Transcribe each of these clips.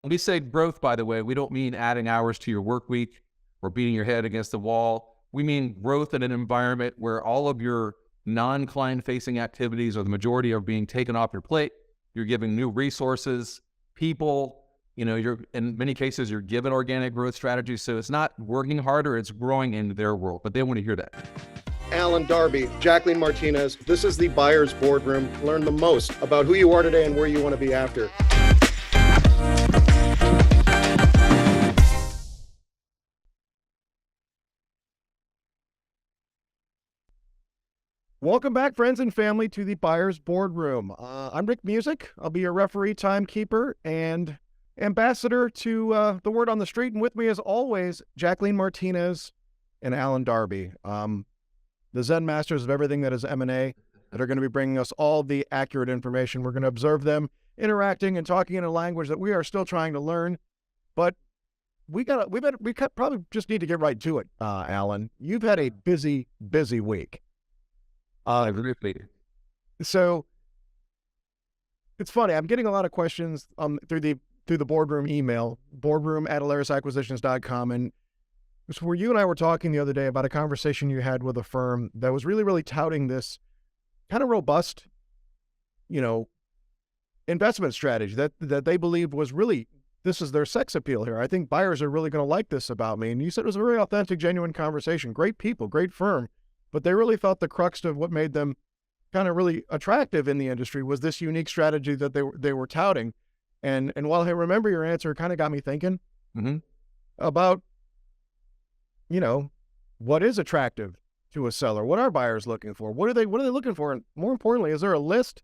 When we say growth, by the way, we don't mean adding hours to your work week or beating your head against the wall. We mean growth in an environment where all of your non-client facing activities, or the majority, are being taken off your plate. You're giving new resources, people, you're, in many cases, you're given organic growth strategies. So it's not working harder, it's growing into their world, but they want to hear that. Alan, Darby, Jacqueline, Martinez, this is the Buyer's Boardroom. Learn the most about who you are today and where you want to be after. Welcome back, friends and family, to the Buyer's Boardroom. I'm Rick Music. I'll be your referee, timekeeper, and ambassador to the word on the street. And with me, as always, Jacqueline Martinez and Alan Darby, the Zen masters of everything that is M&A, that are going to be bringing us all the accurate information. We're going to observe them interacting and talking in a language that we are still trying to learn, but we probably just need to get right to it. Alan, you've had a busy week. So it's funny. I'm getting a lot of questions through the boardroom email, boardroom@alarisacquisitions.com. And it's where you and I were talking the other day about a conversation you had with a firm that was really, really touting this kind of robust, investment strategy that they believed was really, this is their sex appeal here. I think buyers are really going to like this about me. And you said it was a very authentic, genuine conversation. Great people, great firm. But they really thought the crux of what made them kind of really attractive in the industry was this unique strategy that they were touting. And while I remember your answer, it kind of got me thinking about, what is attractive to a seller? What are buyers looking for? What are they looking for? And more importantly, is there a list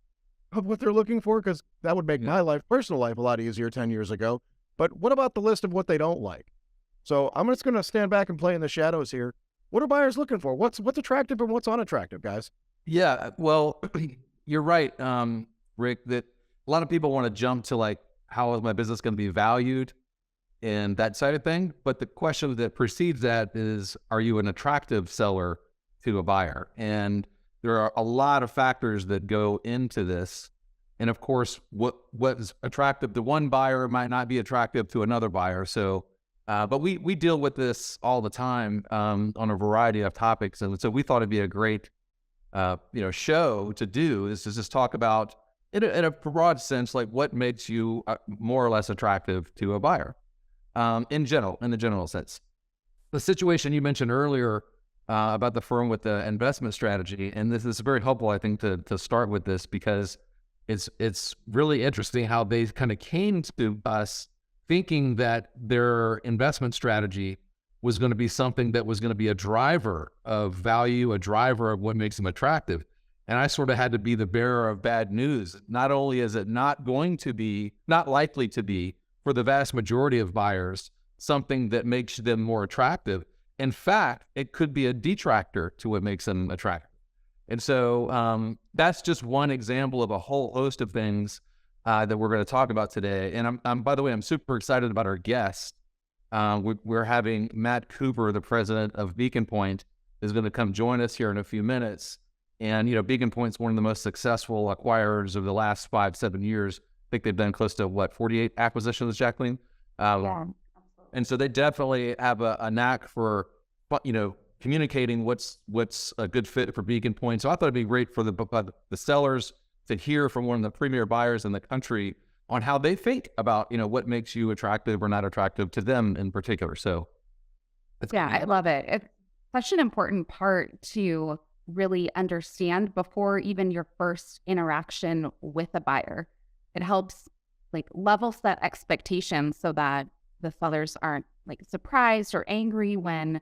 of what they're looking for? Because that would make my personal life a lot easier 10 years ago. But what about the list of what they don't like? So I'm just going to stand back and play in the shadows here. What are buyers looking for? What's attractive and what's unattractive, guys? Yeah, well, you're right, Rick, that a lot of people want to jump to like, how is my business going to be valued and that side of thing. But the question that precedes that is, are you an attractive seller to a buyer? And there are a lot of factors that go into this. And of course, what is attractive to one buyer might not be attractive to another buyer. So but we deal with this all the time on a variety of topics, and so we thought it'd be a great show to do is to just talk about in a broad sense, like what makes you more or less attractive to a buyer in the general sense. The situation you mentioned earlier about the firm with the investment strategy, and this is very helpful, I think, to start with this, because it's really interesting how they kind of came to us thinking that their investment strategy was going to be something that was going to be a driver of value, a driver of what makes them attractive. And I sort of had to be the bearer of bad news. Not only is it not likely to be for the vast majority of buyers, something that makes them more attractive. In fact, it could be a detractor to what makes them attractive. And so that's just one example of a whole host of things that we're going to talk about today. And I'm by the way, I'm super excited about our guest. We're having Matt Cooper, the president of Beacon Pointe, is going to come join us here in a few minutes. And, Beacon Pointe's one of the most successful acquirers of the last 5-7 years. I think they've done close to 48 acquisitions, Jacqueline? Yeah, absolutely. And so they definitely have a knack for, communicating what's a good fit for Beacon Pointe. So I thought it'd be great for the sellers to hear from one of the premier buyers in the country on how they think about, what makes you attractive or not attractive to them in particular. So I love it. It's such an important part to really understand before even your first interaction with a buyer. It helps level set expectations so that the sellers aren't surprised or angry when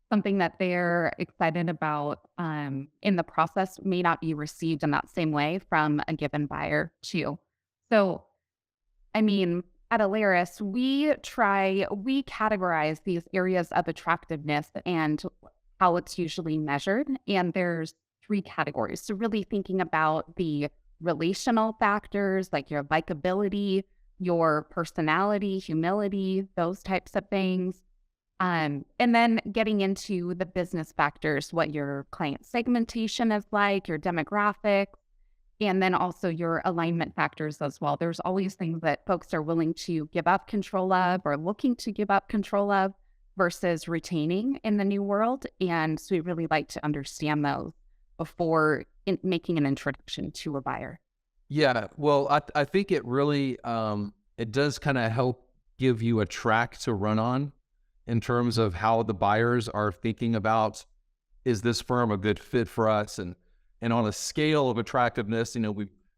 something that they're excited about in the process may not be received in that same way from a given buyer too. So, at Alaris, we categorize these areas of attractiveness and how it's usually measured. And there's 3 categories. So really thinking about the relational factors like your likability, your personality, humility, those types of things. And then getting into the business factors, what your client segmentation is like, your demographics, And then also your alignment factors as well. There's always things that folks are willing to give up control of or looking to give up control of versus retaining in the new world. And so we really like to understand those before making an introduction to a buyer. Yeah, well, I think it really it does kind of help give you a track to run on in terms of how the buyers are thinking about, is this firm a good fit for us? And on a scale of attractiveness,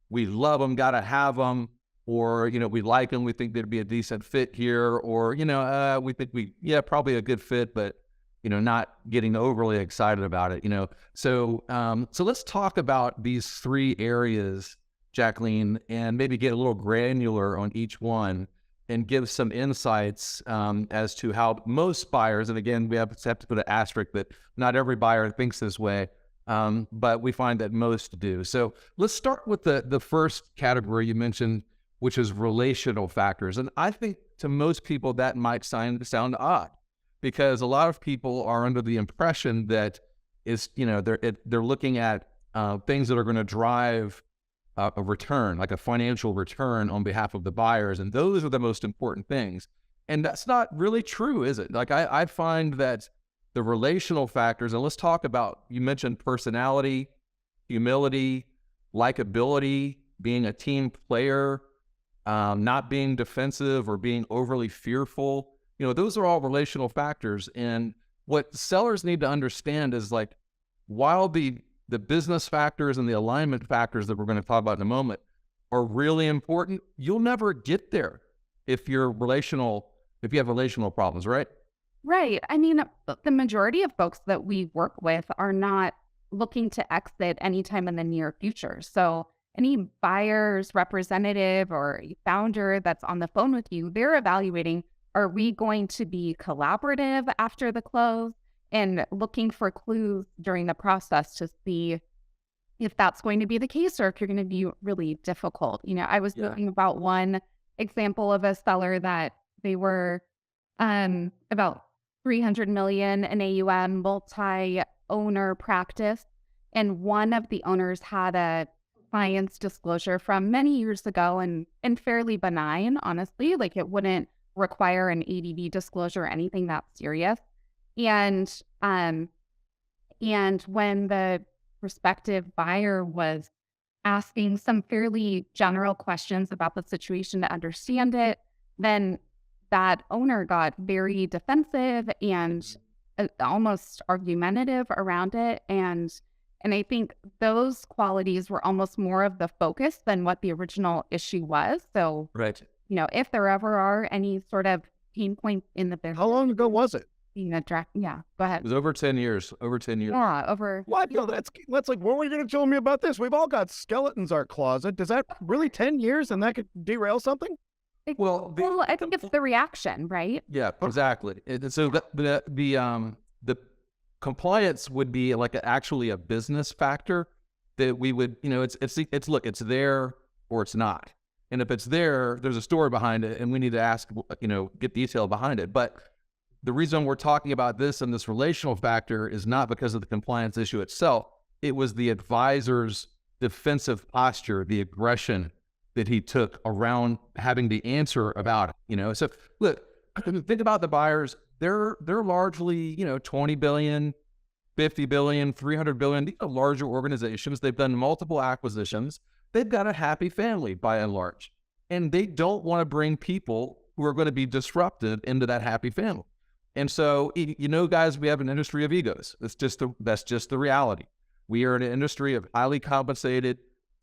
we love them, got to have them, or, we like them, we think they'd be a decent fit here, or, we think probably a good fit, but, not getting overly excited about it, So, so let's talk about these three areas, Jacqueline, and maybe get a little granular on each one and give some insights as to how most buyers, and again, we have to put an asterisk that not every buyer thinks this way, but we find that most do. So let's start with the first category you mentioned, which is relational factors. And I think to most people that might sound odd, because a lot of people are under the impression that they're looking at things that are going to drive a return, like a financial return on behalf of the buyers. And those are the most important things. And that's not really true, is it? Like I find that the relational factors, and let's talk about, you mentioned personality, humility, likability, being a team player, not being defensive or being overly fearful. Those are all relational factors. And what sellers need to understand is, like, while the business factors and the alignment factors that we're going to talk about in a moment are really important, you'll never get there if you have relational problems, right? Right. I mean, the majority of folks that we work with are not looking to exit anytime in the near future. So any buyer's representative or founder that's on the phone with you, they're evaluating, are we going to be collaborative after the close, and looking for clues during the process to see if that's going to be the case or if you're going to be really difficult. I was thinking about one example of a seller that they were about 300 million in AUM, multi-owner practice. And one of the owners had a client's disclosure from many years ago and fairly benign, honestly. Like, it wouldn't require an ADV disclosure or anything that serious. And when the prospective buyer was asking some fairly general questions about the situation to understand it, then that owner got very defensive and almost argumentative around it. And I think those qualities were almost more of the focus than what the original issue was. So, right. If there ever are any sort of pain points in the business. How long ago was it? Yeah, go ahead. It was over 10 years. Yeah, over. What? No, that's like, what were you going to tell me about this? We've all got skeletons in our closet. Does that really 10 years and that could derail something? Well, I think it's the reaction, right? Yeah, exactly. And so the compliance would be like actually a business factor that we would, look, it's there or it's not. And if it's there, there's a story behind it, and we need to ask, get detail behind it. But the reason we're talking about this and this relational factor is not because of the compliance issue itself. It was the advisor's defensive posture, the aggression that he took around having the answer about it. So look, think about the buyers. They're largely, 20 billion, 50 billion, 300 billion. These are larger organizations. They've done multiple acquisitions. They've got a happy family by and large, and they don't want to bring people who are going to be disruptive into that happy family. And so, guys, we have an industry of egos. That's just the reality. We are in an industry of highly compensated,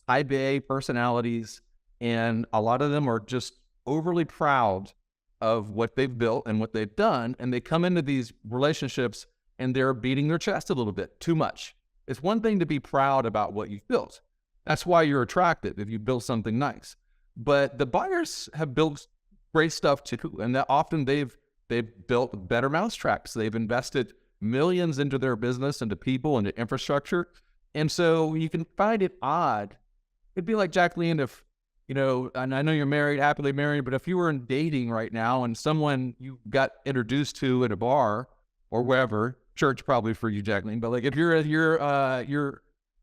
type A personalities, and a lot of them are just overly proud of what they've built and what they've done. And they come into these relationships and they're beating their chest a little bit too much. It's one thing to be proud about what you've built. That's why you're attractive if you build something nice. But the buyers have built great stuff too, and that often they've built better mousetraps. They've invested millions into their business, into people, into infrastructure. And so you can find it odd. It'd be like, Jacqueline, if, and I know you're married, happily married, but if you were in dating right now and someone you got introduced to at a bar or wherever, church probably for you, Jacqueline, but like if you're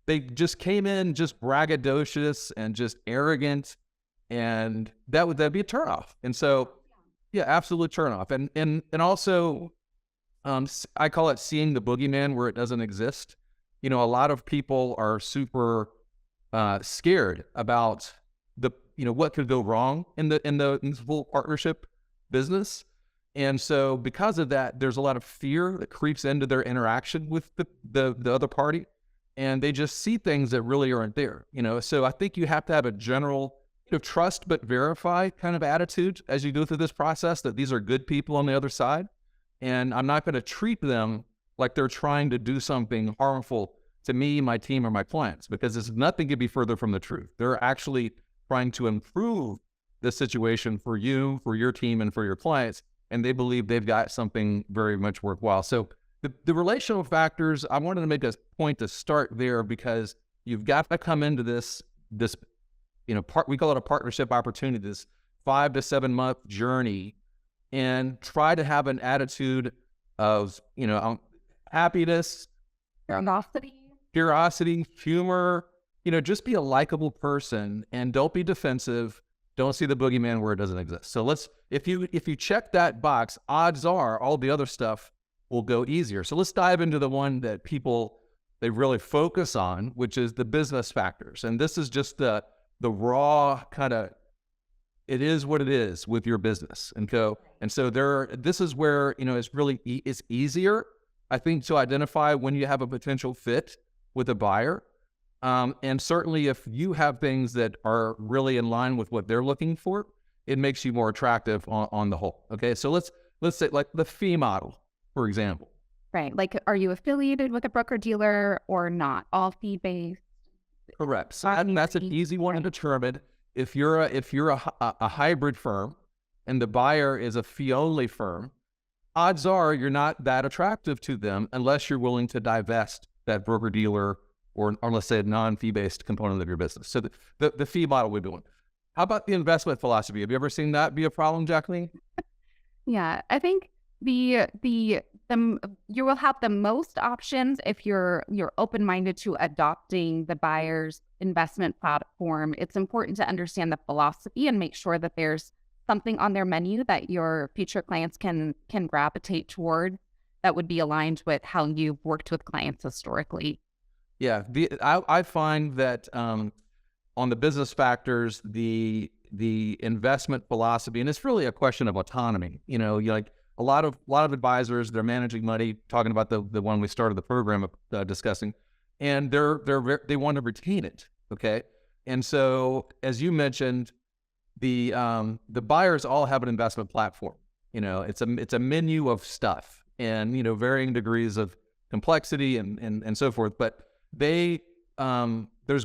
they just came in just braggadocious and just arrogant, and that'd be a turnoff. And so, yeah, absolute turnoff. And also, I call it seeing the boogeyman where it doesn't exist. A lot of people are super scared about what could go wrong in the full partnership business. And so because of that, there's a lot of fear that creeps into their interaction with the other party, and they just see things that really aren't there. So I think you have to have a general trust but verify kind of attitude as you go through this process, that these are good people on the other side, and I'm not going to treat them like they're trying to do something harmful to me, my team, or my clients, because there's nothing could be further from the truth. They're actually trying to improve the situation for you, for your team, and for your clients, and they believe they've got something very much worthwhile. So the relational factors, I wanted to make a point to start there, because you've got to come into this we call it a partnership opportunity, this 5 to 7 month journey, and try to have an attitude of happiness, curiosity, humor. Just be a likable person, and don't be defensive. Don't see the boogeyman where it doesn't exist. So if you check that box, odds are all the other stuff will go easier. So let's dive into the one that they really focus on, which is the business factors. And this is just the raw kind of, it is what it is with your business. And so this is where, it's easier, I think, to identify when you have a potential fit with a buyer. And certainly if you have things that are really in line with what they're looking for, it makes you more attractive on the whole. Okay. So let's say like the fee model, for example. Right. Like, are you affiliated with a broker dealer or not? All fee based. Correct. So that's an easy one to determine. If you're a hybrid firm and the buyer is a fee only firm, odds are you're not that attractive to them unless you're willing to divest that broker dealer or let's say a non-fee based component of your business. So the fee model we're doing. How about the investment philosophy? Have you ever seen that be a problem, Jacqueline? Yeah, I think you will have the most options if you're open-minded to adopting the buyer's investment platform. It's important to understand the philosophy and make sure that there's something on their menu that your future clients can gravitate toward that would be aligned with how you've worked with clients historically. Yeah, I find that on the business factors, the investment philosophy, and it's really a question of autonomy. Like a lot of advisors, they're managing money, talking about the one we started the program discussing, and they want to retain it. Okay, and so as you mentioned, the buyers all have an investment platform. It's a menu of stuff, and varying degrees of complexity and so forth. But there's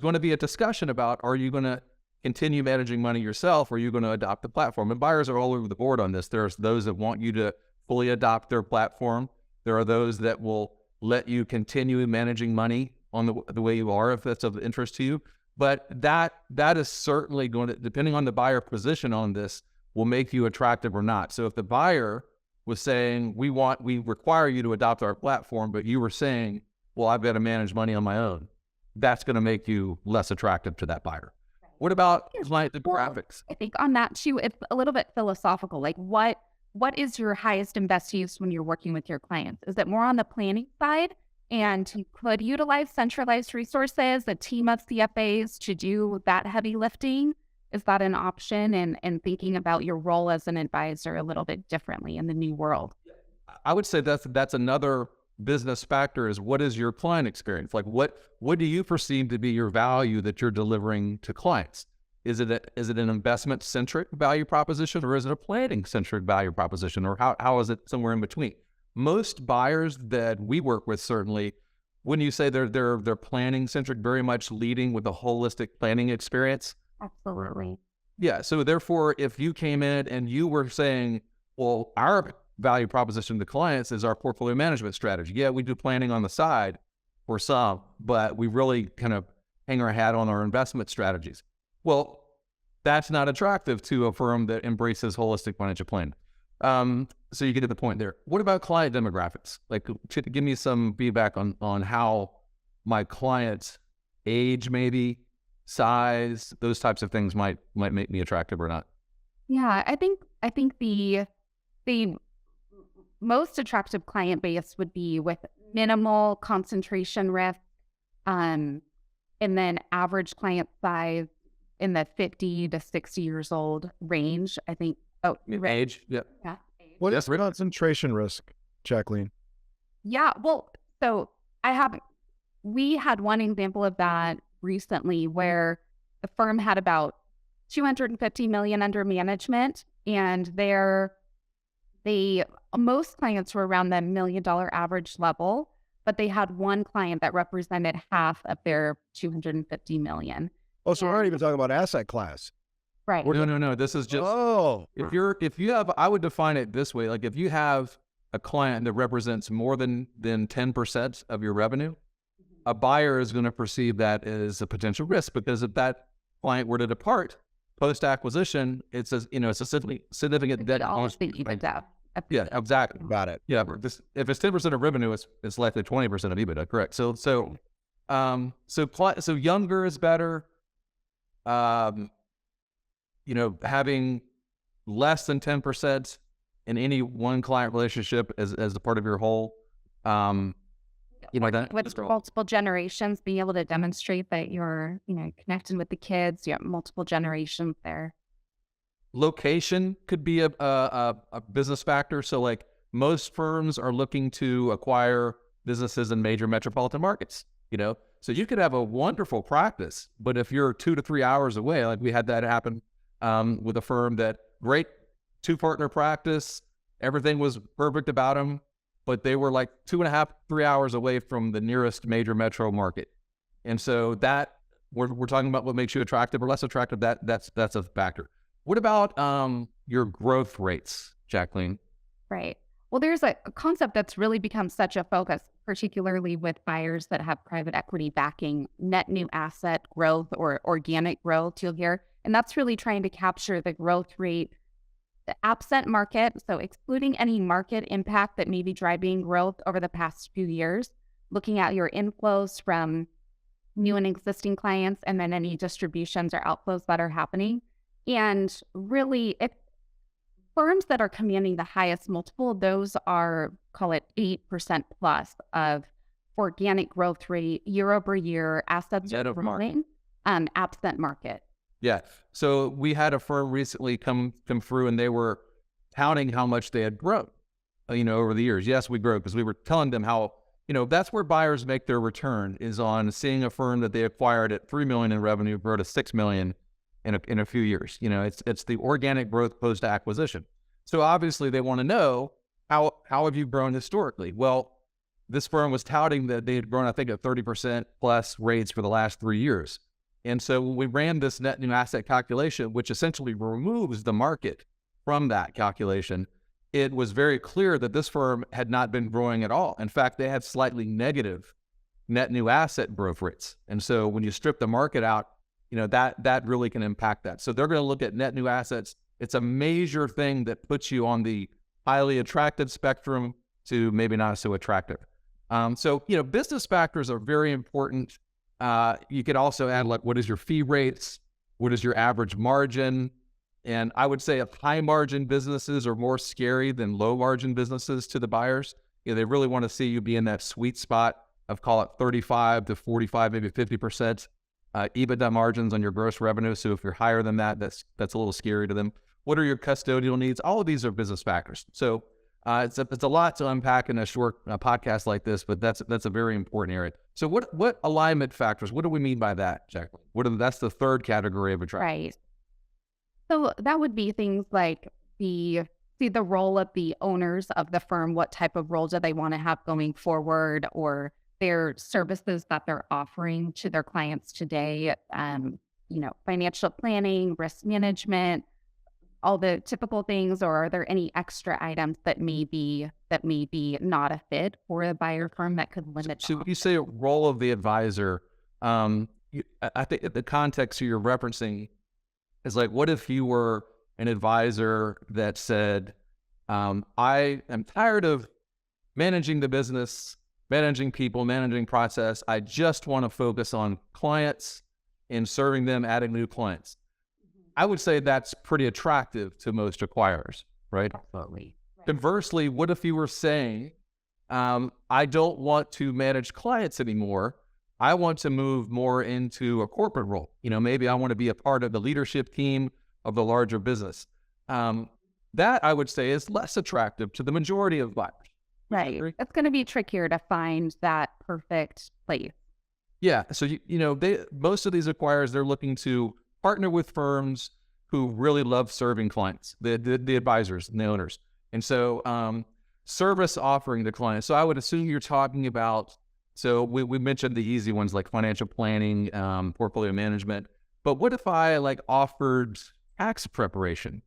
going to be a discussion about, are you going to continue managing money yourself, or are you going to adopt the platform? And buyers are all over the board on this. There's those that want you to fully adopt their platform. There are those that will let you continue managing money on the way you are, if that's of interest to you. But that is certainly going to, depending on the buyer position on this, will make you attractive or not. So if the buyer was saying, we require you to adopt our platform, but you were saying, well, I've got to manage money on my own, that's going to make you less attractive to that buyer. What about client demographics? I think on that too, it's a little bit philosophical. Like what is your highest and best use when you're working with your clients? Is it more on the planning side? And you could utilize centralized resources, a team of CFAs to do that heavy lifting. Is that an option? And thinking about your role as an advisor a little bit differently in the new world? I would say that's another business factor, is what is your client experience? Like what do you perceive to be your value that you're delivering to clients? Is it an investment centric value proposition, or is it a planning centric value proposition, or how is it somewhere in between? Most buyers that we work with, certainly, wouldn't you say they're planning centric, very much leading with a holistic planning experience? Absolutely. Yeah. So therefore, if you came in and you were saying, well, our value proposition to clients is our portfolio management strategy. Yeah, we do planning on the side for some, but we really kind of hang our hat on our investment strategies. Well, that's not attractive to a firm that embraces holistic financial planning. So you get to the point there. What about client demographics? Like, give me some feedback on how my client age, maybe size, those types of things might make me attractive or not. Yeah, I think the most attractive client base would be with minimal concentration risk, and then average client size in the 50 to 60 years old range. I think. Oh, right. Age, yeah. Yeah. Age. What Yes, is Rick? concentration risk, Jacqueline? Yeah. Well, so we had one example of that recently where the firm had about 250 million under management, and most clients were around the $1 million average level, but they had one client that represented half of their 250 million. Oh, so we're not even talking about asset class. Right. No. This is just if you have, I would define it this way: like if you have a client that represents more than 10% of your revenue, a buyer is going to perceive that as a potential risk, because if that client were to depart post acquisition, it's a significant debt. Yeah, exactly. Got it. Yeah, if it's 10% of revenue, it's likely 20% of EBITDA. Correct. So younger is better. Having less than 10% in any one client relationship as a part of your whole, with multiple generations, being able to demonstrate that you're, connecting with the kids, you have multiple generations there. Location could be a business factor. So like most firms are looking to acquire businesses in major metropolitan markets, so you could have a wonderful practice, but if you're 2 to 3 hours away, like we had that happen with a firm that great 2-partner practice, everything was perfect about them, but they were like 2.5, 3 hours away from the nearest major metro market. And so that we're talking about what makes you attractive or less attractive. That's a factor. What about your growth rates, Jacqueline? Right. Well, there's a concept that's really become such a focus, particularly with buyers that have private equity backing, net new asset growth or organic growth, you'll hear. And that's really trying to capture the growth rate, the absent market. So excluding any market impact that may be driving growth over the past few years, looking at your inflows from new and existing clients, and then any distributions or outflows that are happening. And really, if firms that are commanding the highest multiple, those are, call it 8% plus of organic growth rate year over year, assets growing, absent market. Yeah. So we had a firm recently come through, and they were touting how much they had grown, over the years. Yes, we grew because we were telling them how, that's where buyers make their return, is on seeing a firm that they acquired at 3 million in revenue grow to 6 million in a few years. It's the organic growth post acquisition. So obviously they want to know how have you grown historically? Well, this firm was touting that they had grown, I think, at 30% plus rates for the last 3 years. And so when we ran this net new asset calculation, which essentially removes the market from that calculation, it was very clear that this firm had not been growing at all. In fact, they had slightly negative net new asset growth rates. And so when you strip the market out, that really can impact that. So they're going to look at net new assets. It's a major thing that puts you on the highly attractive spectrum to maybe not so attractive. So business factors are very important. You could also add, like, what is your fee rates? What is your average margin? And I would say high margin businesses are more scary than low margin businesses to the buyers. They really want to see you be in that sweet spot of, call it 35 to 45, maybe 50% EBITDA margins on your gross revenue. So if you're higher than that, that's a little scary to them. What are your custodial needs? All of these are business factors. So it's a lot to unpack in a short podcast like this, but that's a very important area. So what alignment factors? What do we mean by that, Jacqueline? That's the third category of attraction. Right. So that would be things like the role of the owners of the firm. What type of role do they want to have going forward, or their services that they're offering to their clients today? Financial planning, risk management, all the typical things, or are there any extra items that may be not a fit for a buyer firm that could limit? So when you say role of the advisor, I think the context you're referencing is like, what if you were an advisor that said, I am tired of managing the business. managing people, managing process. I just want to focus on clients and serving them, adding new clients. I would say that's pretty attractive to most acquirers, right? Absolutely. Conversely, what if you were saying, I don't want to manage clients anymore. I want to move more into a corporate role. Maybe I want to be a part of the leadership team of the larger business. That I would say is less attractive to the majority of buyers. Right. It's going to be trickier to find that perfect place. Yeah. So, most of these acquirers, they're looking to partner with firms who really love serving clients, the advisors and the owners. And so service offering to clients. So I would assume you're talking about, so we mentioned the easy ones like financial planning, portfolio management. But what if I offered tax preparation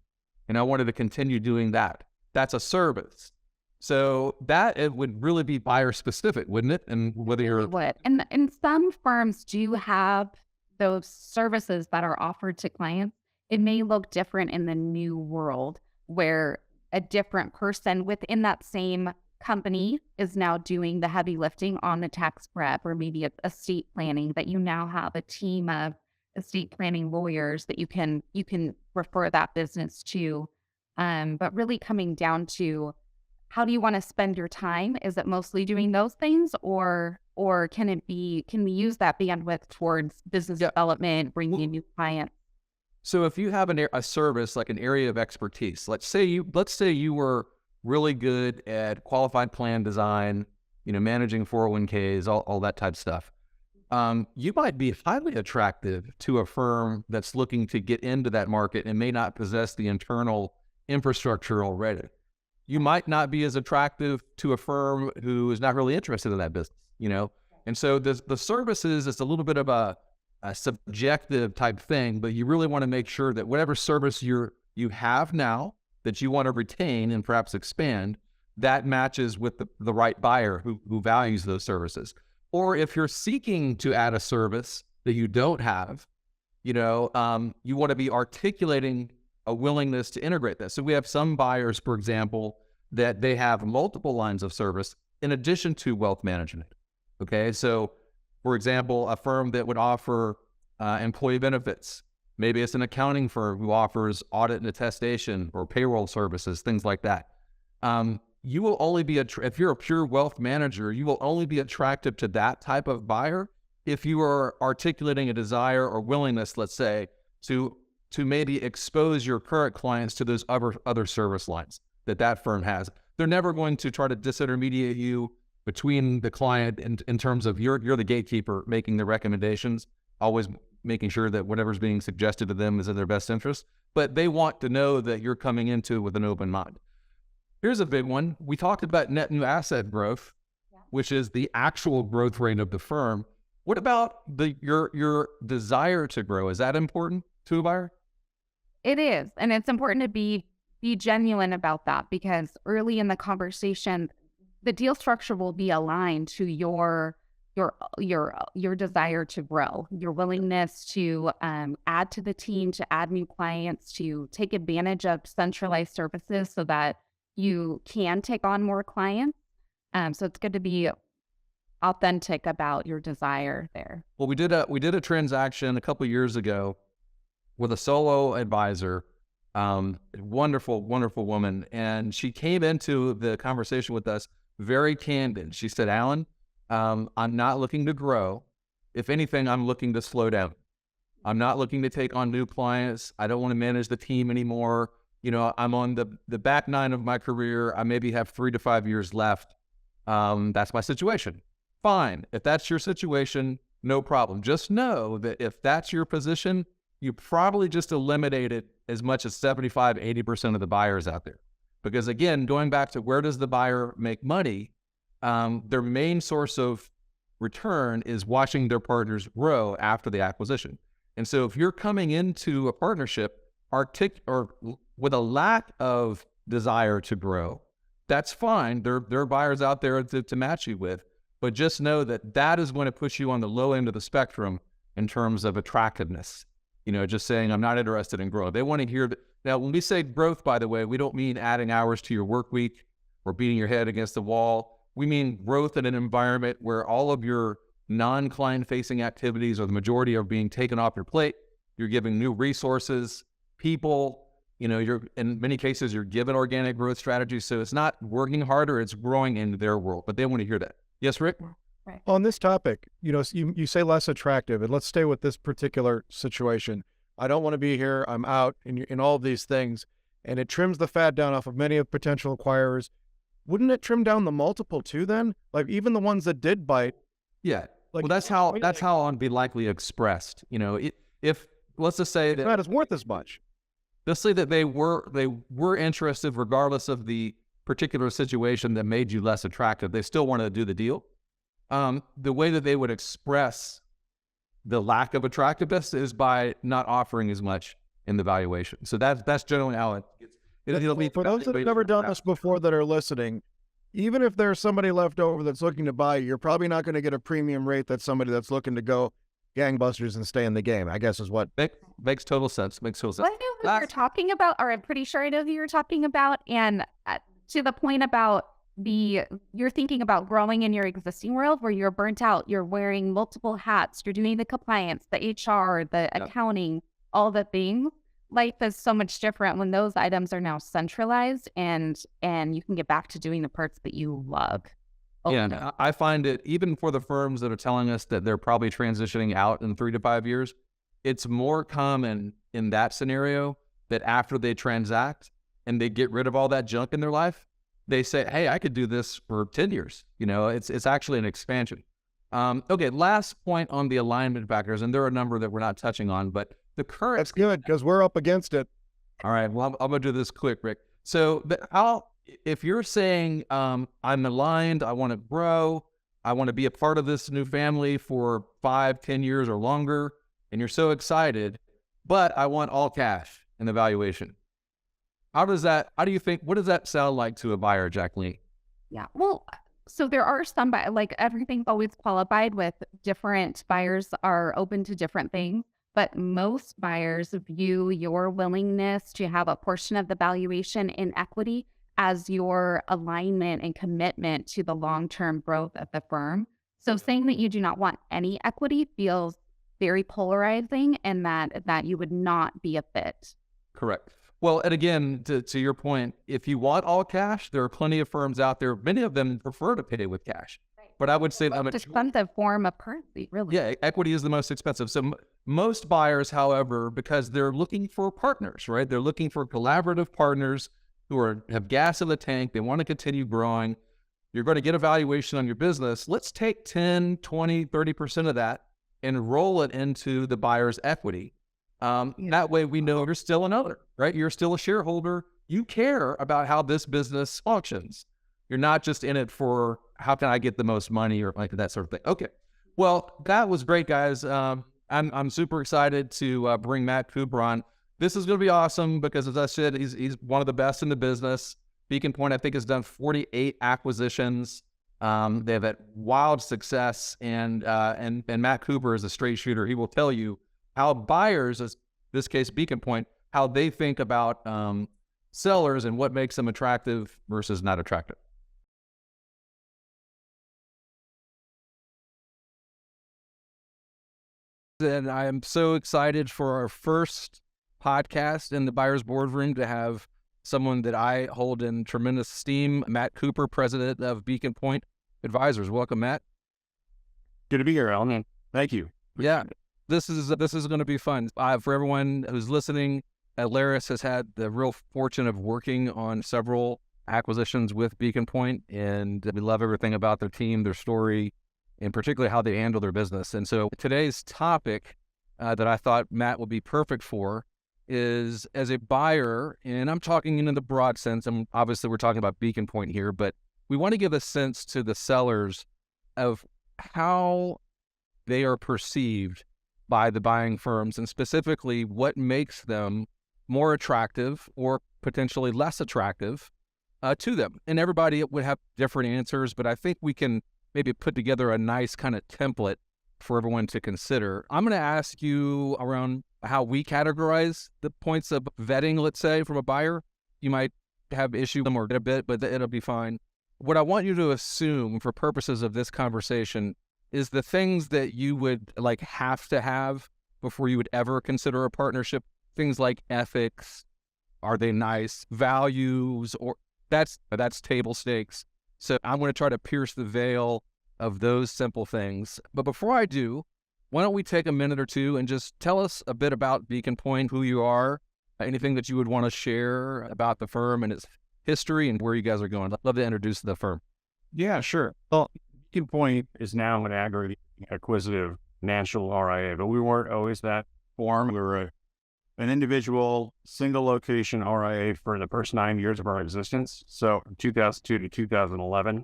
and I wanted to continue doing that? That's a service. So that it would really be buyer specific, wouldn't it? And whether you're... It would. And some firms do have those services that are offered to clients. It may look different in the new world where a different person within that same company is now doing the heavy lifting on the tax prep or maybe estate planning, that you now have a team of estate planning lawyers that you can refer that business to. But really coming down to, how do you want to spend your time? Is it mostly doing those things, or can we use that bandwidth towards business development, bringing in new clients? So if you have a service, like an area of expertise, let's say you were really good at qualified plan design, managing 401ks, all that type of stuff. You might be highly attractive to a firm that's looking to get into that market and may not possess the internal infrastructure already. You might not be as attractive to a firm who is not really interested in that business, And so the services is a little bit of a subjective type thing, but you really want to make sure that whatever service you have now that you want to retain and perhaps expand, that matches with the right buyer who values those services. Or if you're seeking to add a service that you don't have, you want to be articulating a willingness to integrate that. So we have some buyers, for example, that they have multiple lines of service in addition to wealth management. Okay, so for example, a firm that would offer employee benefits, maybe it's an accounting firm who offers audit and attestation or payroll services, things like that. You will only be, if you're a pure wealth manager, you will only be attractive to that type of buyer if you are articulating a desire or willingness, let's say, to maybe expose your current clients to those other service lines that firm has. They're never going to try to disintermediate you between the client in terms of you're the gatekeeper making the recommendations, always making sure that whatever's being suggested to them is in their best interest. But they want to know that you're coming into it with an open mind. Here's a big one. We talked about net new asset growth, which is the actual growth rate of the firm. What about your desire to grow? Is that important to a buyer? It is. And it's important to be genuine about that, because early in the conversation, the deal structure will be aligned to your desire to grow, your willingness to add to the team, to add new clients, to take advantage of centralized services so that you can take on more clients. So it's good to be authentic about your desire there. Well, we did a transaction a couple of years ago with a solo advisor, wonderful woman, and she came into the conversation with us very candid. She said, "Alan, I'm not looking to grow. If anything, I'm looking to slow down. I'm not looking to take on new clients. I don't want to manage the team anymore. I'm on the back nine of my career. I maybe have 3 to 5 years left. That's my situation. Fine. If that's your situation, no problem. Just know that if that's your position, you probably just eliminated as much as 75, 80% of the buyers out there. Because again, going back to where does the buyer make money, their main source of return is watching their partners grow after the acquisition. And so if you're coming into a partnership or with a lack of desire to grow, that's fine. There are buyers out there to match you with, but just know that is going to push you on the low end of the spectrum in terms of attractiveness. Just saying, I'm not interested in growth. They want to hear that. Now, when we say growth, by the way, we don't mean adding hours to your work week or beating your head against the wall. we mean growth in an environment where all of your non-client facing activities, or the majority, are being taken off your plate. You're giving new resources, people, you're, in many cases, you're given organic growth strategies. So it's not working harder, it's growing in their world, but they want to hear that. Yes, Rick? Right. On this topic, you say less attractive, and let's stay with this particular situation. I don't want to be here. I'm out in all of these things, and it trims the fat down off of many of potential acquirers. Wouldn't it trim down the multiple too then? Like even the ones that did bite. Yeah. Like, Well, that's how it'd be likely expressed. If let's just say it's that not as worth as much. let's say that they were interested regardless of the particular situation that made you less attractive. They still wanted to do the deal. The way that they would express the lack of attractiveness is by not offering as much in the valuation. So that's generally how it gets. It'll be For those that have never done this before that are listening, even if there's somebody left over that's looking to buy, you're probably not going to get a premium rate that somebody that's looking to go gangbusters and stay in the game, I guess is what. Makes total sense. Makes total sense. Well, I know who you're talking about, or I'm pretty sure I know who you're talking about. And to the point about you're thinking about growing in your existing world where you're burnt out, you're wearing multiple hats, you're doing the compliance, the HR, the accounting, all the things. Life is so much different when those items are now centralized and you can get back to doing the parts that you love. Yeah, and I find it, even for the firms that are telling us that they're probably transitioning out in 3 to 5 years, it's more common in that scenario that after they transact and they get rid of all that junk in their life, they say, hey, I could do this for 10 years. It's actually an expansion. Okay, last point on the alignment factors, and there are a number that we're not touching on, but the current... That's good, because we're up against it. All right, well, I'm going to do this quick, Rick. So if you're saying, I'm aligned, I want to grow, I want to be a part of this new family for 5, 10 years or longer, and you're so excited, but I want all cash in the valuation. What does that sound like to a buyer, Jacqueline? Yeah, well, so there are some, like everything's always qualified with different buyers are open to different things, but most buyers view your willingness to have a portion of the valuation in equity as your alignment and commitment to the long-term growth of the firm. So saying that you do not want any equity feels very polarizing, and that you would not be a fit. Correct. Well, and again, to your point, if you want all cash, there are plenty of firms out there. Many of them prefer to pay with cash. Right. But I would say the most expensive form of currency, really. Yeah, equity is the most expensive. So most buyers, however, because they're looking for partners, right? They're looking for collaborative partners who have gas in the tank. They want to continue growing. You're going to get a valuation on your business. Let's take 10, 20, 30% of that and roll it into the buyer's equity. That way we know you're still an owner, right? You're still a shareholder. You care about how this business functions. You're not just in it for how can I get the most money or like that sort of thing. Okay. Well, that was great, guys. I'm super excited to bring Matt Cooper on. This is going to be awesome because, as I said, he's one of the best in the business. Beacon Pointe, I think, has done 48 acquisitions. They've had wild success, and Matt Cooper is a straight shooter. He will tell you how buyers, in this case Beacon Pointe, how they think about sellers and what makes them attractive versus not attractive. And I am so excited for our first podcast in the Buyer's Boardroom to have someone that I hold in tremendous esteem, Matt Cooper, president of Beacon Pointe Advisors. Welcome, Matt. Good to be here, Alan. Thank you. Yeah. This is going to be fun. For everyone who's listening, Alaris has had the real fortune of working on several acquisitions with Beacon Pointe, and we love everything about their team, their story, and particularly how they handle their business. And so today's topic that I thought Matt would be perfect for is, as a buyer, and I'm talking in the broad sense, and obviously we're talking about Beacon Pointe here, but we want to give a sense to the sellers of how they are perceived by the buying firms, and specifically what makes them more attractive or potentially less attractive to them. And everybody would have different answers, but I think we can maybe put together a nice kind of template for everyone to consider. I'm going to ask you around how we categorize the points of vetting, let's say, from a buyer. You might have issue with them or a bit, but it'll be fine. what I want you to assume for purposes of this conversation is the things that you would like have to have before you would ever consider a partnership. Things like ethics, are they nice, values, or that's table stakes. So I'm going to try to pierce the veil of those simple things. But before I do, why don't we take a minute or two and just tell us a bit about Beacon Pointe, who you are, anything that you would want to share about the firm and its history and where you guys are going. I'd love to introduce the firm. Yeah, sure. Well, Beacon Pointe is now an aggregating, acquisitive national RIA, but we weren't always that form. We were an individual, single location RIA for the first 9 years of our existence. So from 2002 to 2011.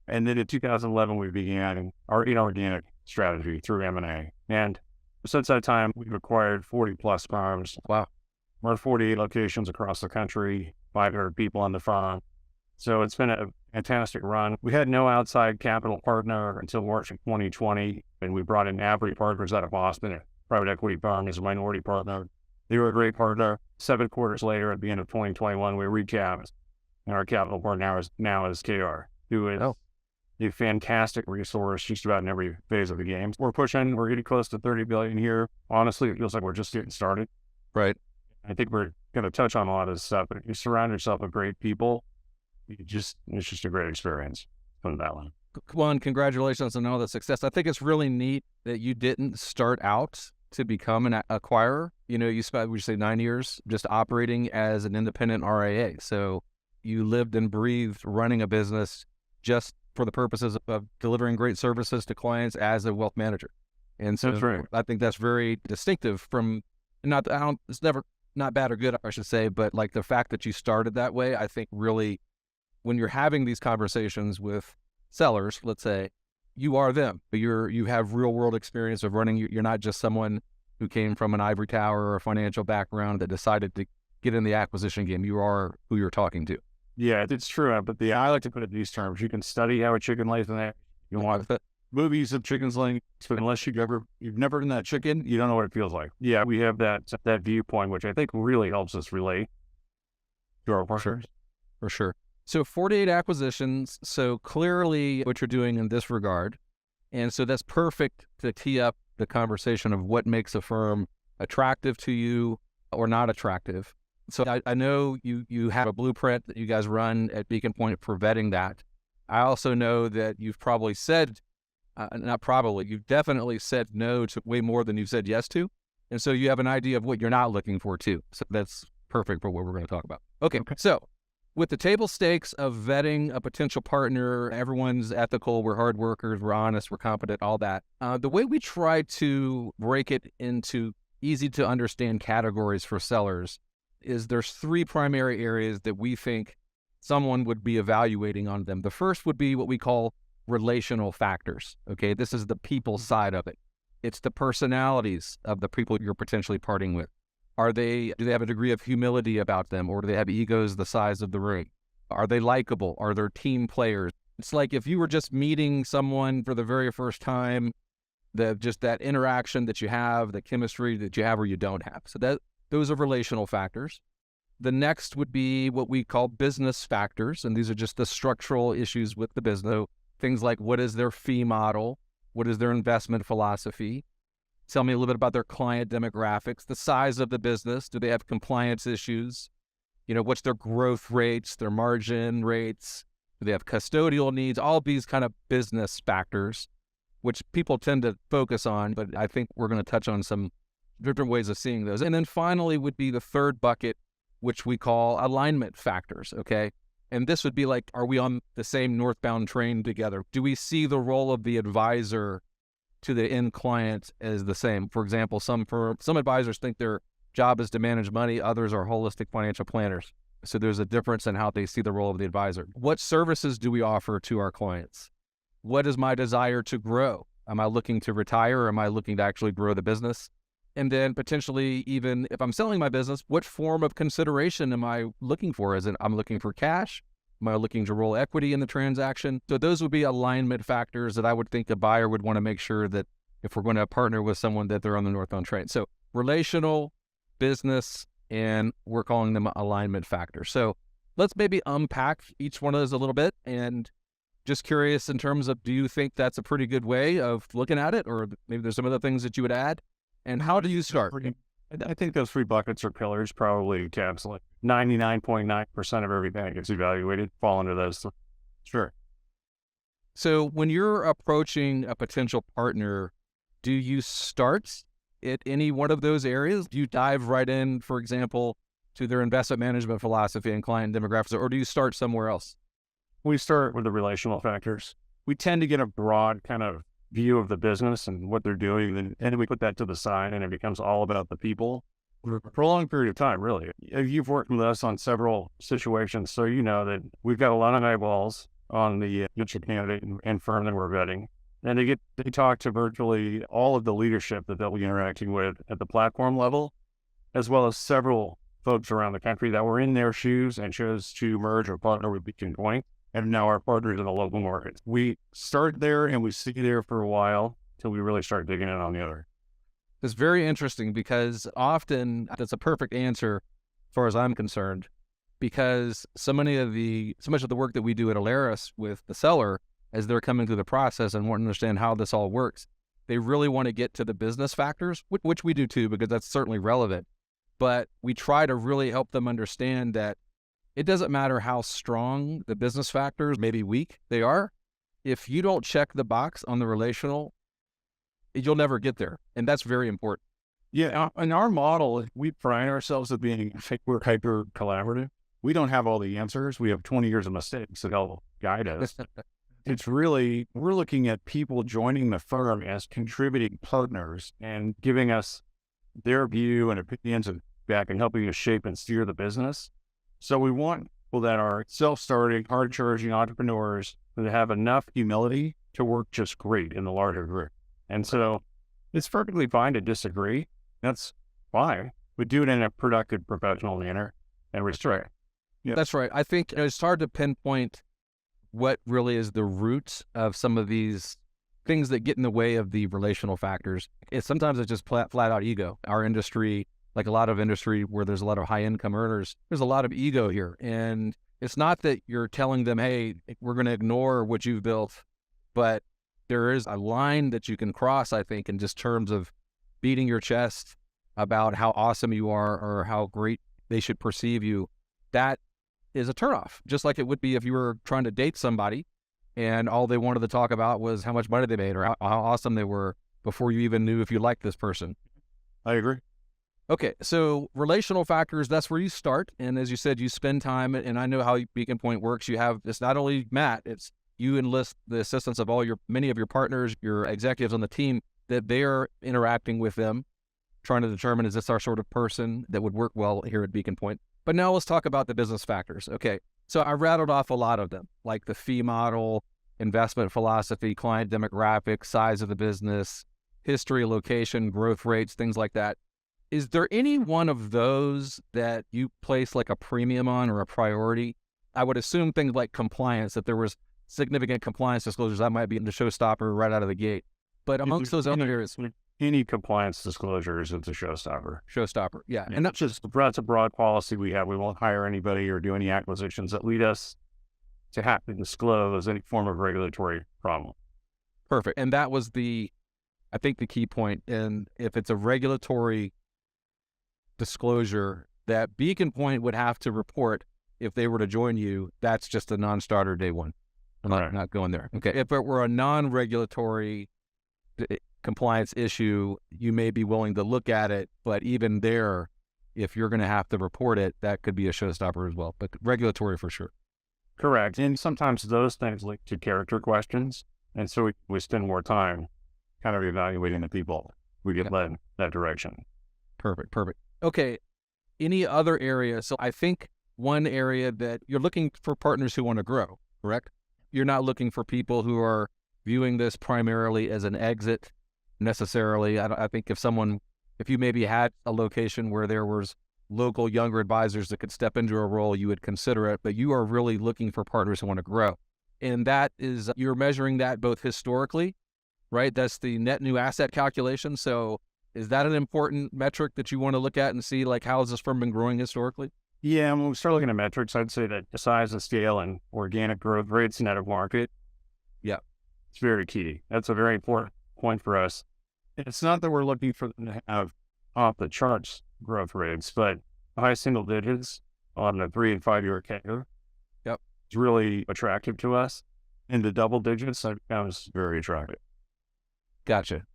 And then in 2011, we began our inorganic strategy through M&A. And since that time, we've acquired 40 plus firms. Wow. We're at 48 locations across the country, 500 people on the farm. So it's been a fantastic run. We had no outside capital partner until March of 2020, and we brought in Avery Partners out of Boston, a private equity firm, as a minority partner. They were a great partner. 7 quarters later, at the end of 2021, we recapped, and our capital partner now is KR, who is a fantastic resource just about in every phase of the game. We're getting close to 30 billion here. Honestly, it feels like we're just getting started. Right. I think we're going to touch on a lot of this stuff, but if you surround yourself with great people, it's just a great experience from that one. One, congratulations on all the success. I think it's really neat that you didn't start out to become an acquirer. You know, you spent, would you say 9 years just operating as an independent RIA. So you lived and breathed running a business just for the purposes of delivering great services to clients as a wealth manager. And so That's right. I think that's very distinctive from, it's never not bad or good, I should say, but like the fact that you started that way, I think really when you're having these conversations with sellers, let's say, you are them, but you have real world experience of running. You're not just someone who came from an ivory tower or a financial background that decided to get in the acquisition game. You are who you're talking to. Yeah, it's true. But I like to put it in these terms. You can study how a chicken lays an egg. You can watch movies of chickens laying, but unless you've never done that chicken, you don't know what it feels like. Yeah, we have that viewpoint, which I think really helps us relate to our partners. For sure. So 48 acquisitions. So clearly what you're doing in this regard. And so that's perfect to tee up the conversation of what makes a firm attractive to you or not attractive. So I know you have a blueprint that you guys run at Beacon Pointe for vetting that. I also know that you've probably said, you've definitely said no to way more than you've said yes to. And so you have an idea of what you're not looking for too. So that's perfect for what we're going to talk about. Okay. So with the table stakes of vetting a potential partner, everyone's ethical, we're hard workers, we're honest, we're competent, all that. The way we try to break it into easy to understand categories for sellers is there's 3 primary areas that we think someone would be evaluating on them. The first would be what we call relational factors. Okay, this is the people side of it. It's the personalities of the people you're potentially parting with. Do they have a degree of humility about them, or do they have egos the size of the room? Are they likable? Are they team players? It's like if you were just meeting someone for the very first time, just that interaction that you have, the chemistry that you have or you don't have. So those are relational factors. The next would be what we call business factors, and these are just the structural issues with the business. Things like, what is their fee model? What is their investment philosophy? Tell me a little bit about their client demographics, the size of the business. Do they have compliance issues? You know, what's their growth rates, their margin rates? Do they have custodial needs? All of these kind of business factors, which people tend to focus on, but I think we're going to touch on some different ways of seeing those. And then finally would be the third bucket, which we call alignment factors, okay? And this would be like, are we on the same northbound train together? Do we see the role of the advisor to the end client as the same? For example, some advisors think their job is to manage money. Others are holistic financial planners. So there's a difference in how they see the role of the advisor. What services do we offer to our clients? What is my desire to grow? Am I looking to retire, or am I looking to actually grow the business? And then potentially, even if I'm selling my business, what form of consideration am I looking for? Is it I'm looking for cash? Am I looking to roll equity in the transaction? So those would be alignment factors that I would think a buyer would want to make sure that if we're going to partner with someone, that they're on the northbound train. So relational, business, and we're calling them alignment factors. So let's maybe unpack each one of those a little bit. And just curious in terms of, do you think that's a pretty good way of looking at it? Or maybe there's some other things that you would add? And how do you start? I think those 3 buckets or pillars probably encapsulate 99.9% of everything that gets evaluated fall into those 3. Sure. So when you're approaching a potential partner, do you start at any one of those areas? Do you dive right in, for example, to their investment management philosophy and client demographics, or do you start somewhere else? We start with the relational factors. We tend to get a broad kind of view of the business and what they're doing, and then we put that to the side, and it becomes all about the people for a prolonged period of time, really. You've worked with us on several situations, so you know that we've got a lot of eyeballs on the candidate and firm that we're vetting. And they talk to virtually all of the leadership that they'll be interacting with at the platform level, as well as several folks around the country that were in their shoes and chose to merge or partner with Beacon Pointe, and now our partners in the local markets. We start there and we stay there for a while till we really start digging in on the other. It's very interesting because often that's a perfect answer as far as I'm concerned, because so much of the work that we do at Alaris with the seller, as they're coming through the process and want to understand how this all works, they really want to get to the business factors, which we do too, because that's certainly relevant. But we try to really help them understand that it doesn't matter how strong the business factors, maybe weak, they are. If you don't check the box on the relational, you'll never get there. And that's very important. Yeah, in our model, we pride ourselves at being we're hyper collaborative. We don't have all the answers. We have 20 years of mistakes that help guide us. It's really, we're looking at people joining the firm as contributing partners and giving us their view and opinions and back and helping us shape and steer the business. So we want people that are self-starting, hard-charging entrepreneurs that have enough humility to work just great in the larger group. And so it's perfectly fine to disagree. That's fine. We do it in a productive, professional manner and restrict. Yeah. That's right. I think it's hard to pinpoint what really is the root of some of these things that get in the way of the relational factors. Sometimes it's just flat out ego. Our industry, like a lot of industry where there's a lot of high income earners, there's a lot of ego here. And it's not that you're telling them, hey, we're going to ignore what you've built, but there is a line that you can cross, I think, in just terms of beating your chest about how awesome you are or how great they should perceive you. That is a turnoff, just like it would be if you were trying to date somebody and all they wanted to talk about was how much money they made or how awesome they were before you even knew if you liked this person. I agree. Okay, so relational factors, that's where you start. And as you said, you spend time, and I know how Beacon Pointe works. You have, it's not only Matt, it's you enlist the assistance of many of your partners, your executives on the team, that they are interacting with them, trying to determine, is this our sort of person that would work well here at Beacon Pointe? But now let's talk about the business factors. Okay, so I rattled off a lot of them, like the fee model, investment philosophy, client demographics, size of the business, history, location, growth rates, things like that. Is there any one of those that you place like a premium on or a priority? I would assume things like compliance, if there was significant compliance disclosures, that might be the showstopper right out of the gate. But amongst those other areas, any compliance disclosures, it's a showstopper. Showstopper, yeah. And that's a broad policy we have. We won't hire anybody or do any acquisitions that lead us to have to disclose any form of regulatory problem. Perfect. And that was I think the key point. And if it's a regulatory disclosure that Beacon Pointe would have to report if they were to join you, that's just a non-starter day one. I'm not going there. Okay. If it were a non-regulatory compliance issue, you may be willing to look at it, but even there, if you're going to have to report it, that could be a showstopper as well, but regulatory for sure. Correct. And sometimes those things lead to character questions. And so we spend more time kind of evaluating the people. We get led that direction. Perfect. Okay. Any other areas? So I think one area that you're looking for partners who want to grow, correct? You're not looking for people who are viewing this primarily as an exit necessarily. I think if you maybe had a location where there was local younger advisors that could step into a role, you would consider it, but you are really looking for partners who want to grow. And that is, you're measuring that both historically, right? That's the net new asset calculation. So is that an important metric that you want to look at and see, like, how has this firm been growing historically? Yeah, when we start looking at metrics, I'd say that the size and scale and organic growth rates net of market, Yeah. it's very key. That's a very important point for us. It's not that we're looking for them to have off the charts growth rates, but high single digits on a 3 and 5 year CAGR. Yep. It's really attractive to us. And the double digits, that becomes very attractive Gotcha.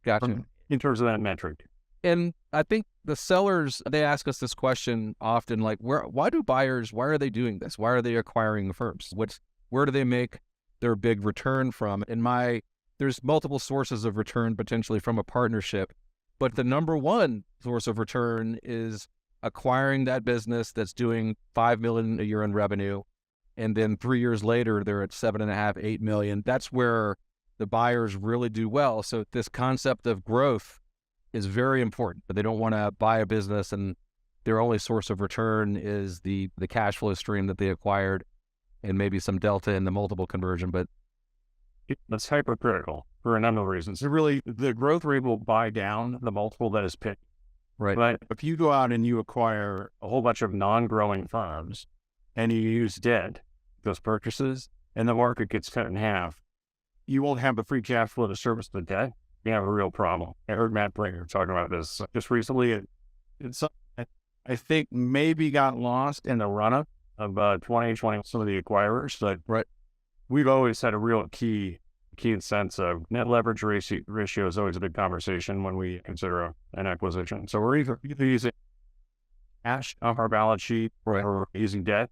in terms of that metric. And I think the sellers, they ask us this question often, like, why are they doing this? Why are they acquiring the firms? Where do they make their big return from? There's multiple sources of return potentially from a partnership, but the number one source of return is acquiring that business that's doing $5 million a year in revenue. And then 3 years later, they're at 7.5, 8 million. That's where the buyers really do well. So this concept of growth is very important, but they don't want to buy a business and their only source of return is the cash flow stream that they acquired and maybe some delta in the multiple conversion. But That's hypercritical for a number of reasons. The growth rate will buy down the multiple that is picked. right, But if you go out and you acquire a whole bunch of non-growing firms and you use debt, those purchases, and the market gets cut in half, you won't have the free cash flow to service the debt. You have a real problem. I heard Matt Bringer talking about this just recently. It's something that I think maybe got lost in the run-up of 2020, some of the acquirers, but right. we've always had a real key sense of net leverage ratio is always a big conversation when we consider an acquisition. So we're either using cash off our balance sheet, Right. or we're using debt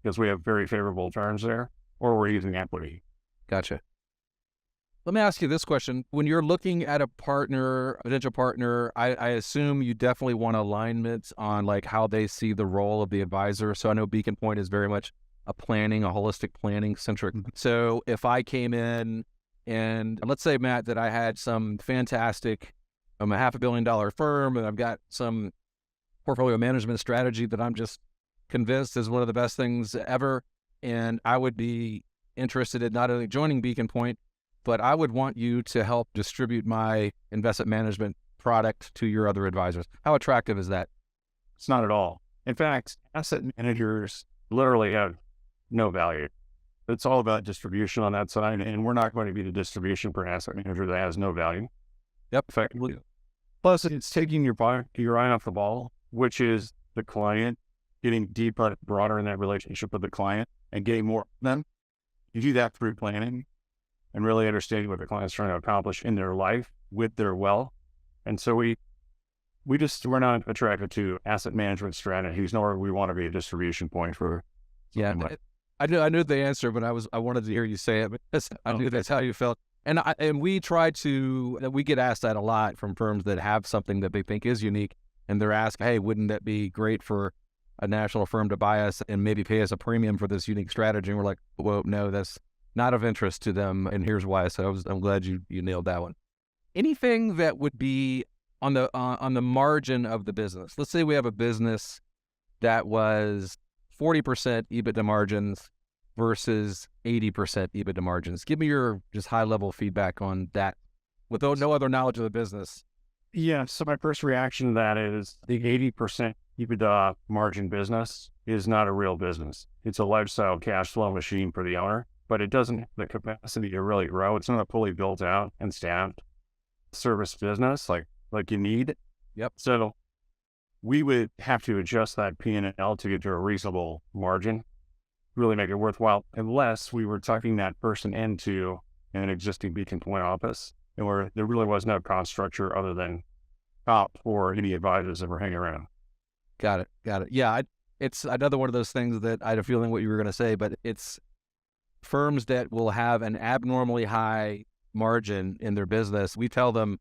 because we have very favorable terms there, or we're using equity. Gotcha. Let me ask you this question. When you're looking at a potential partner, I assume you definitely want alignment on like how they see the role of the advisor. So I know Beacon Pointe is very much a holistic planning centric. So if I came in and let's say, Matt, that I had some fantastic, I'm a $500 million firm and I've got some portfolio management strategy that I'm just convinced is one of the best things ever. And I would be interested in not only joining Beacon Pointe, but I would want you to help distribute my investment management product to your other advisors. How attractive is that? It's not at all. In fact, asset managers literally have no value. It's all about distribution on that side, and we're not going to be the distribution for an asset manager that has no value. Yep. Effectively. Plus, it's taking your eye off the ball, which is the client, getting deeper, broader in that relationship with the client and getting more of them. You do that through planning and really understanding what the client's trying to accomplish in their life with their wealth. And so we're not attracted to asset management strategies, nor we want to be a distribution point for. Yeah. I knew the answer, but I wanted to hear you say it because I knew that's how you felt. And we get asked that a lot from firms that have something that they think is unique. And they're asked, hey, wouldn't that be great for a national firm to buy us and maybe pay us a premium for this unique strategy? And we're like, well, no, that's not of interest to them. And here's why. So I'm glad you nailed that one. Anything that would be on the margin of the business. Let's say we have a business that was 40% EBITDA margins versus 80% EBITDA margins. Give me your just high level feedback on that with no other knowledge of the business. Yeah. So my first reaction to that is the 80% EBITDA margin business is not a real business. It's a lifestyle cash flow machine for the owner, but it doesn't have the capacity to really grow. It's not a fully built out and staffed service business like you need. Yep. So we would have to adjust that P&L to get to a reasonable margin, really make it worthwhile, unless we were tucking that person into an existing Beacon Pointe office and where there really was no cost structure other than top or any advisors that were hanging around. Got it. Yeah, it's another one of those things that I had a feeling what you were going to say, but it's firms that will have an abnormally high margin in their business. We tell them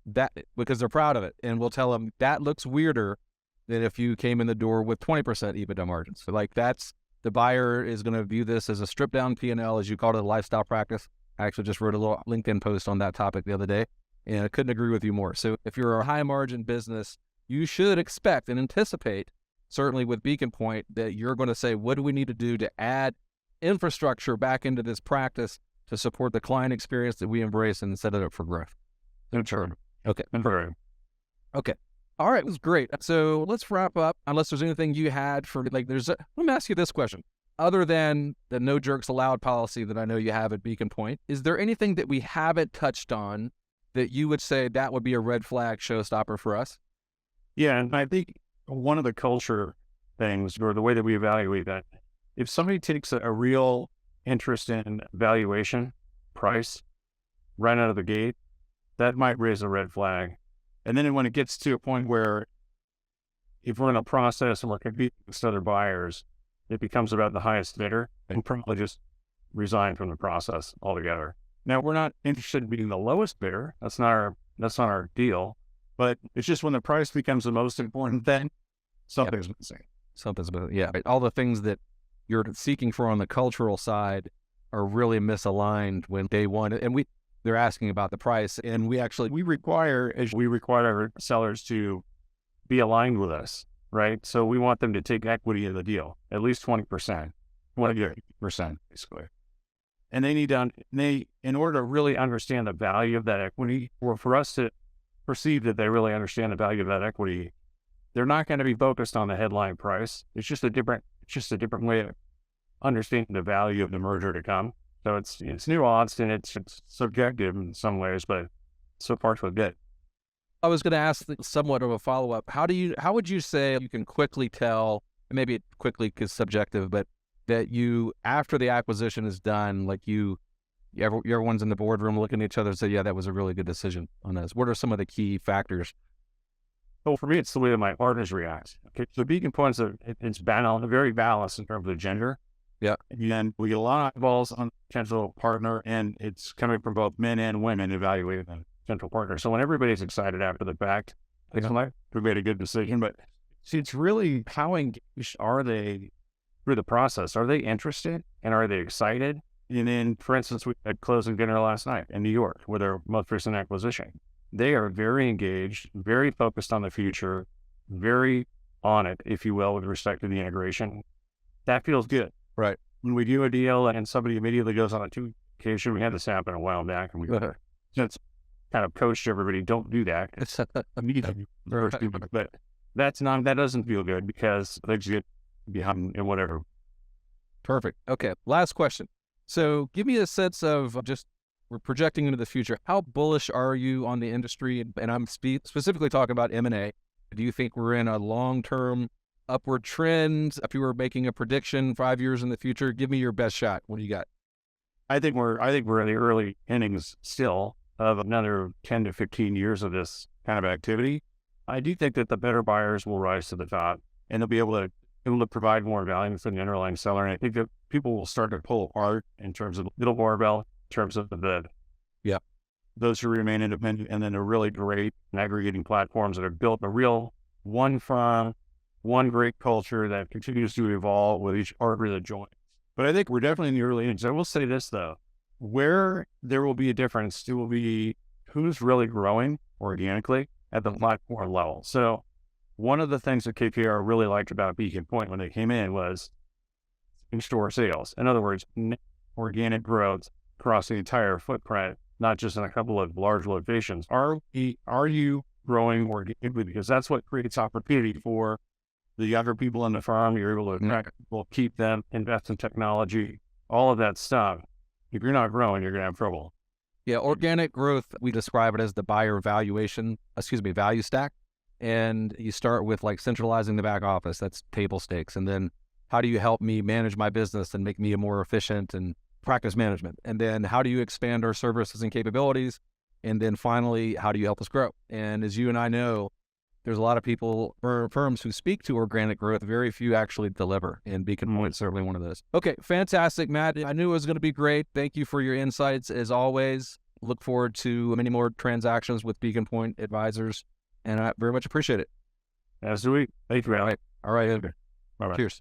that because they're proud of it, and we'll tell them that looks weirder than if you came in the door with 20% EBITDA margins. So like the buyer is going to view this as a stripped down P&L, as you called it, a lifestyle practice. I actually just wrote a little LinkedIn post on that topic the other day, and I couldn't agree with you more. So if you're a high margin business, you should expect and anticipate, certainly with Beacon Pointe, that you're going to say, what do we need to do to add infrastructure back into this practice to support the client experience that we embrace and set it up for growth? Sure. Okay. Very. Okay. All right, it was great. So let's wrap up. Unless there's anything you had for let me ask you this question. Other than the no jerks allowed policy that I know you have at Beacon Point, is there anything that we haven't touched on that you would say that would be a red flag showstopper for us? Yeah, and I think one of the culture things, or the way that we evaluate that, if somebody takes a real interest in valuation, price, right out of the gate, that might raise a red flag. And then when it gets to a point where if we're in a process and we're competing with other buyers, it becomes about the highest bidder, and probably just resign from the process altogether. Now, we're not interested in being the lowest bidder. That's not our deal. But it's just when the price becomes the most important thing, something's missing. Yeah. Right. All the things that you're seeking for on the cultural side are really misaligned when day one, and they're asking about the price, and we require our sellers to be aligned with us, right? So we want them to take equity in the deal, at least 20%, 20% basically. And they need to, in order to really understand the value of that equity, or for us to perceive that they really understand the value of that equity, they're not going to be focused on the headline price. It's just a different way of understanding the value of the merger to come. So it's nuanced and it's subjective in some ways, but so far so good. I was going to ask somewhat of a follow-up. How would you say you can quickly tell, and maybe quickly is subjective, but that you, after the acquisition is done, everyone's in the boardroom looking at each other and say, yeah, that was a really good decision on this. What are some of the key factors? Well, for me, it's the way that my partners react. Okay, so Beacon Pointe it's very balanced in terms of gender. Yeah. And we get a lot of eyeballs on potential partner, and it's coming from both men and women evaluating the potential partner. So when everybody's excited after the fact, we made a good decision. But see, it's really how engaged are they through the process? Are they interested and are they excited? And then, for instance, we had closing dinner last night in New York with their most recent acquisition. They are very engaged, very focused on the future, very on it, if you will, with respect to the integration. That feels good. Right. When we do a deal and somebody immediately goes on a 2 vacation, we had this happen a while back, and we since kind of coached everybody, don't do that. It's immediately, but that doesn't feel good because things get behind and whatever. Perfect. Okay. Last question. So give me a sense of we're projecting into the future. How bullish are you on the industry? And I'm specifically talking about M&A. Do you think we're in a long-term upward trend? If you were making a prediction 5 years in the future, give me your best shot. What do you got? I think we're in the early innings still of another 10 to 15 years of this kind of activity. I do think that the better buyers will rise to the top, and they'll be able to provide more value for the underlying seller. And I think that people will start to pull apart in terms of little barbell, in terms of those who remain independent, and then the really great aggregating platforms that are built a real one firm, one great culture that continues to evolve with each partner that joins. But I think we're definitely in the early innings. I will say this though, where there will be a difference, it will be who's really growing organically at the platform level. So one of the things that KKR really liked about Beacon Pointe when they came in was in-store sales. In other words, organic growth across the entire footprint, not just in a couple of large locations. Are you growing organically? Because that's what creates opportunity for the younger people in the firm. You're able to attract people, keep them, invest in technology, all of that stuff. If you're not growing, you're going to have trouble. Yeah, organic growth, we describe it as the buyer value stack. And you start with centralizing the back office. That's table stakes. And then how do you help me manage my business and make me more efficient and practice management? And then how do you expand our services and capabilities? And then finally, how do you help us grow? And as you and I know, there's a lot of people, firms who speak to organic growth, very few actually deliver. And Beacon Pointe is certainly one of those. Okay, fantastic, Matt. I knew it was going to be great. Thank you for your insights as always. Look forward to many more transactions with Beacon Pointe advisors. And I very much appreciate it. As do we. Thank you, Al. All right. Bye-bye. Cheers.